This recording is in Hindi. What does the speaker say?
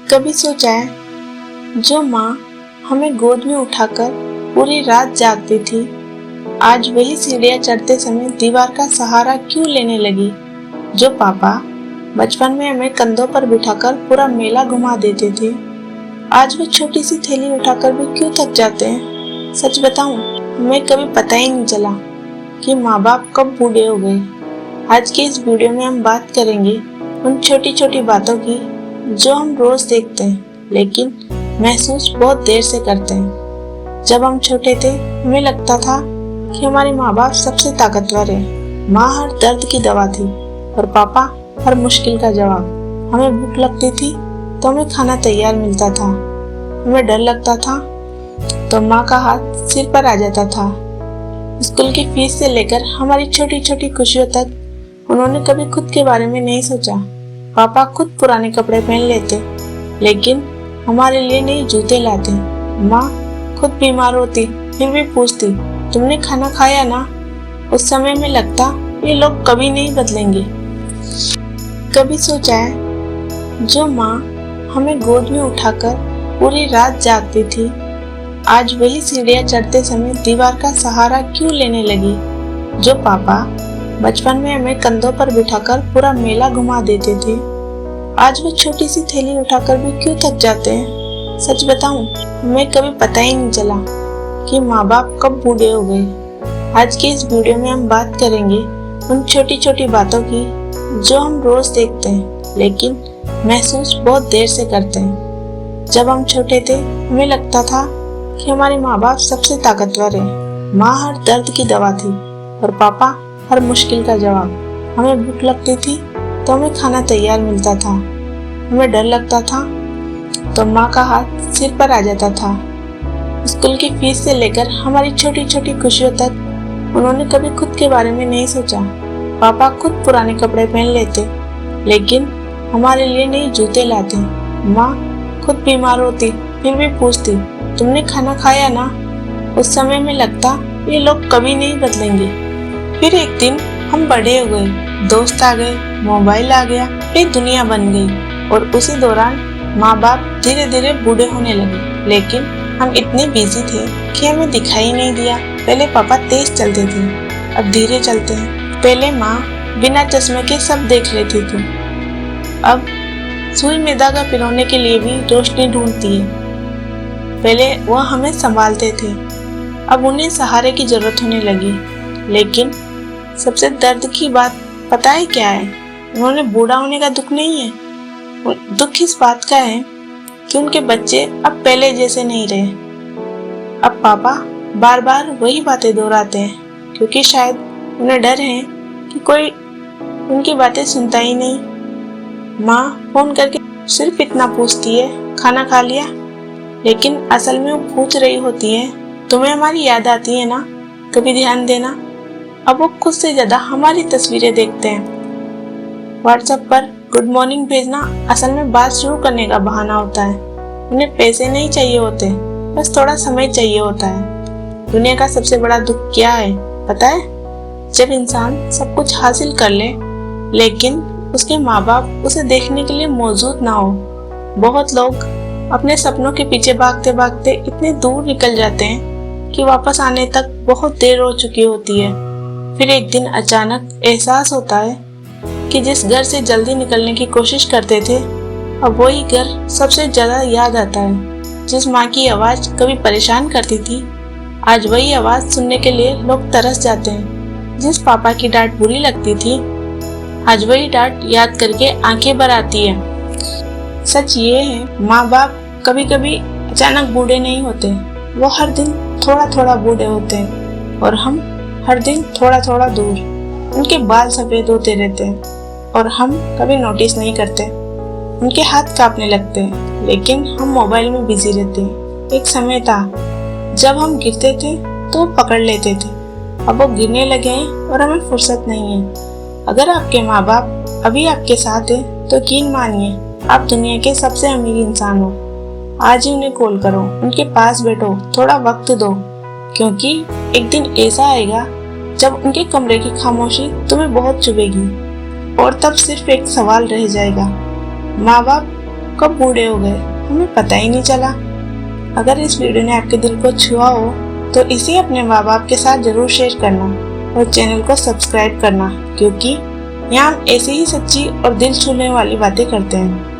कभी सोचा है जो माँ हमें गोद में उठाकर पूरी रात जागती थी, आज वही सीढ़ियाँ चढ़ते समय दीवार का सहारा क्यों लेने लगी। जो पापा बचपन में हमें कंधों पर बिठाकर पूरा मेला घुमा देते थे, आज वो छोटी सी थैली उठाकर भी क्यों थक जाते हैं। सच बताऊं, हमें कभी पता ही नहीं चला कि माँ बाप कब बूढ़े हो गए। आज की इस वीडियो में हम बात करेंगे उन छोटी छोटी बातों की जो हम रोज देखते हैं लेकिन महसूस बहुत देर से करते हैं। जब हम छोटे थे हमें लगता था कि हमारे माँ बाप सबसे ताकतवर है। माँ हर दर्द की दवा थी और पापा हर मुश्किल का जवाब। हमें भूख लगती थी तो हमें खाना तैयार मिलता था, हमें डर लगता था तो माँ का हाथ सिर पर आ जाता था। स्कूल की फीस से लेकर हमारी छोटी छोटी खुशियों तक उन्होंने कभी खुद के बारे में नहीं सोचा। पापा खुद पुराने कपड़े पहन लेते लेकिन हमारे लिए नए जूते लाते। माँ खुद बीमार होती फिर भी पूछती, तुमने खाना खाया ना। उस समय में लगता ये लोग कभी नहीं बदलेंगे। कभी सोचा है जो माँ हमें गोद में उठाकर पूरी रात जागती थी, आज वही सीढ़ियाँ चढ़ते समय दीवार का सहारा क्यों लेने लगी। जो पापा बचपन में हमें कंधों पर बिठाकर पूरा मेला घुमा देते थे, आज वो छोटी सी थैली उठाकर भी क्यों थक जाते हैं। सच बताऊं, हमें कभी पता ही नहीं चला कि माँ बाप कब बूढ़े हो गए। आज की इस वीडियो में हम बात करेंगे उन छोटी छोटी बातों की जो हम रोज देखते हैं लेकिन महसूस बहुत देर से करते हैं। जब हम छोटे थे हमें लगता था कि हमारे माँ बाप सबसे ताकतवर है। माँ हर दर्द की दवा थी और पापा हर मुश्किल का जवाब। हमें भूख लगती थी तो हमें खाना तैयार मिलता था, हमें डर लगता था तो माँ का हाथ सिर पर आ जाता था। स्कूल की फीस से लेकर हमारी छोटी छोटी खुशियों तक उन्होंने कभी खुद के बारे में नहीं सोचा। पापा खुद पुराने कपड़े पहन लेते लेकिन हमारे लिए नए जूते लाते। माँ खुद बीमार होती फिर भी पूछती, तुमने खाना खाया ना। उस समय में लगता ये लोग कभी नहीं बदलेंगे। फिर एक दिन हम बड़े हो गए, दोस्त आ गए, मोबाइल आ गया, एक दुनिया बन गई और उसी दौरान माँ बाप धीरे धीरे बूढ़े होने लगे। लेकिन हम इतने बिजी थे कि हमें दिखाई नहीं दिया। पहले पापा तेज चलते थे, अब धीरे चलते हैं। पहले माँ बिना चश्मे के सब देख लेती थी, अब सुई में धागा पिरोने के लिए भी रोशनी ढूंढती है। पहले वह हमें संभालते थे, अब उन्हें सहारे की जरूरत होने लगी। लेकिन सबसे दर्द की बात पता है क्या है? उन्होंने बूढ़ा होने का दुख नहीं है, दुख इस बात का है कि उनके बच्चे अब पहले जैसे नहीं रहे। अब पापा बार बार वही बातें दोहराते हैं क्योंकि शायद उन्हें डर है कि कोई उनकी बातें सुनता ही नहीं। माँ फोन करके सिर्फ इतना पूछती है, खाना खा लिया। लेकिन असल में वो पूछ रही होती है, तुम्हें हमारी याद आती है ना, कभी ध्यान देना। अब वो खुद से ज्यादा हमारी तस्वीरें देखते हैं। व्हाट्सएप पर गुड मॉर्निंग भेजना असल में बात शुरू करने का बहाना होता है। उन्हें पैसे नहीं चाहिए होते, बस थोड़ा समय चाहिए होता है। दुनिया का सबसे बड़ा दुख क्या है पता है? जब इंसान सब कुछ हासिल कर ले लेकिन उसके माँ बाप उसे देखने के लिए मौजूद ना हो। बहुत लोग अपने सपनों के पीछे भागते भागते इतने दूर निकल जाते हैं कि वापस आने तक बहुत देर हो चुकी होती है। फिर एक दिन अचानक एहसास होता है कि जिस घर से जल्दी निकलने की कोशिश करते थे, अब वही घर सबसे ज्यादा याद आता है। जिस माँ की आवाज कभी परेशान करती थी, आज वही आवाज सुनने के लिए लोग तरस जाते हैं। जिस पापा की डांट बुरी लगती थी, आज वही डांट याद करके आंखें भर आती है। सच ये है, माँ बाप कभी कभी अचानक बूढ़े नहीं होते, वो हर दिन थोड़ा थोड़ा बूढ़े होते हैं और हम हर दिन थोड़ा थोड़ा दूर। उनके बाल सफेद होते रहते हैं और हम कभी नोटिस नहीं करते। उनके हाथ कांपने लगते हैं लेकिन हम मोबाइल में बिजी रहते हैं। एक समय था जब हम गिरते थे तो पकड़ लेते थे, अब वो गिरने लगे हैं और हमें फुर्सत नहीं है। अगर आपके माँ बाप अभी आपके साथ है तो यकीन मानिए आप दुनिया के सबसे अमीर इंसान हो। आज ही उन्हें कॉल करो, उनके पास बैठो, थोड़ा वक्त दो, क्योंकि एक दिन ऐसा आएगा जब उनके कमरे की खामोशी तुम्हें बहुत चुभेगी और तब सिर्फ एक सवाल रह जाएगा, माँ बाप कब बूढ़े हो गए हमें पता ही नहीं चला। अगर इस वीडियो ने आपके दिल को छुआ हो तो इसे अपने माँ बाप के साथ जरूर शेयर करना और चैनल को सब्सक्राइब करना, क्योंकि यहाँ हम ऐसी ही सच्ची और दिल छूने वाली बातें करते हैं।